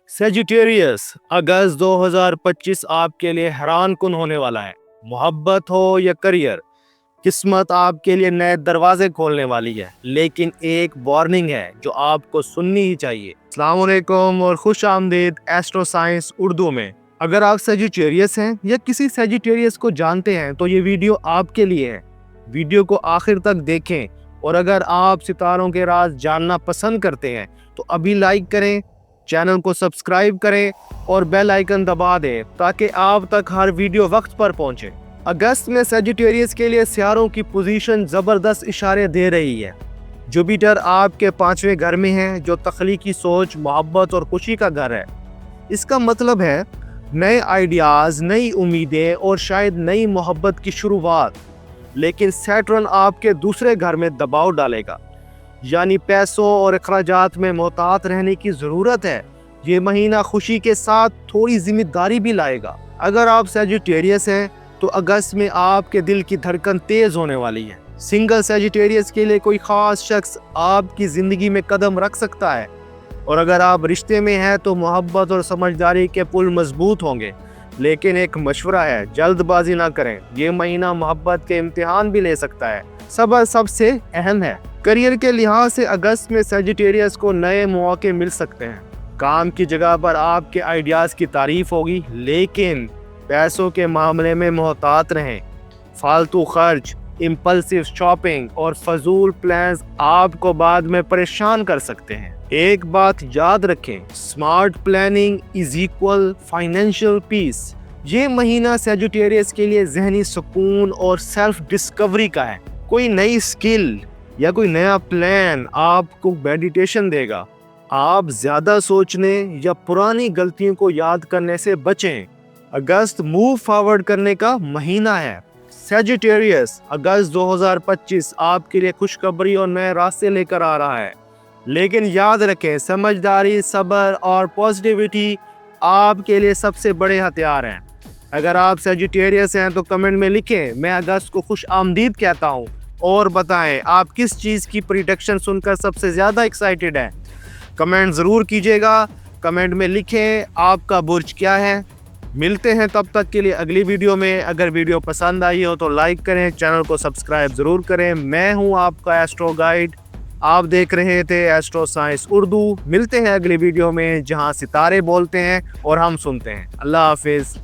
Sagittarius अगस्त 2025 आपके लिए हैरान कुन होने वाला है। मोहब्बत हो या करियर, किस्मत आपके लिए नए दरवाजे खोलने वाली है, लेकिन एक वार्निंग है जो आपको सुननी ही चाहिए। अस्सलाम वालेकुम और खुश आमदीद एस्ट्रो साइंस उर्दू में। अगर आप सेजिटेरियस हैं या किसी सेजिटेरियस को जानते हैं तो ये वीडियो आपके लिए है। वीडियो को आखिर तक देखें और अगर आप सितारों के राज जानना पसंद करते हैं तो अभी लाइक करें, चैनल को सब्सक्राइब करें और बेल आइकन दबा दें ताकि आप तक हर वीडियो वक्त पर पहुंचे। अगस्त में सेजिटेरियस के लिए सितारों की पोजीशन ज़बरदस्त इशारे दे रही है। जुपिटर आपके 5वें घर में है जो तख्लीकी सोच, मोहब्बत और खुशी का घर है। इसका मतलब है नए आइडियाज़, नई उम्मीदें और शायद नई मोहब्बत की शुरुआत। लेकिन सैटर्न आपके दूसरे घर में दबाव डालेगा, यानी पैसों और अखराजात में मोहतात रहने की ज़रूरत है। ये महीना खुशी के साथ थोड़ी जिम्मेदारी भी लाएगा। अगर आप सेजिटेरियस हैं तो अगस्त में आपके दिल की धड़कन तेज़ होने वाली है। सिंगल सेजिटेरियस के लिए कोई ख़ास शख्स आपकी ज़िंदगी में कदम रख सकता है, और अगर आप रिश्ते में हैं तो मोहब्बत और समझदारी के पुल मजबूत होंगे। लेकिन एक मशवरा है, जल्दबाजी ना करें। ये महीना मोहब्बत के इम्तिहान भी ले सकता है। सब्र सबसे अहम है। करियर के लिहाज से अगस्त में सेजिटेरियस को नए मौके मिल सकते हैं। काम की जगह पर आपके आइडियाज़ की तारीफ होगी, लेकिन पैसों के मामले में मोहतात रहें। फालतू खर्च, इम्पल्सिव शॉपिंग और फजूल प्लान्स आपको बाद में परेशान कर सकते हैं। एक बात याद रखें, smart planning is equal financial peace. ये महीना सेजिटेरियस के लिए जहनी सुकून और सेल्फ डिस्कवरी का है। कोई नई स्किल या कोई नया प्लान आपको मेडिटेशन देगा। आप ज़्यादा सोचने या पुरानी गलतियों को याद करने से बचें। अगस्त मूव फॉरवर्ड करने का महीना है। सेजिटेरियस, अगस्त 2025 आपके लिए खुशखबरी और नए रास्ते लेकर आ रहा है। लेकिन याद रखें, समझदारी, सब्र और पॉजिटिविटी आपके लिए सबसे बड़े हथियार हैं। अगर आप सेजिटेरियस हैं तो कमेंट में लिखें, मैं अगस्त को खुश आमदीद कहता हूँ, और बताएं आप किस चीज़ की प्रेडिक्शन सुनकर सबसे ज़्यादा एक्साइटेड हैं। कमेंट ज़रूर कीजिएगा। कमेंट में लिखें आपका बुर्ज क्या है। मिलते हैं तब तक के लिए अगली वीडियो में। अगर वीडियो पसंद आई हो तो लाइक करें, चैनल को सब्सक्राइब ज़रूर करें। मैं हूं आपका एस्ट्रो गाइड। आप देख रहे थे एस्ट्रो साइंस उर्दू। मिलते हैं अगली वीडियो में जहां सितारे बोलते हैं और हम सुनते हैं। अल्लाह हाफिज़।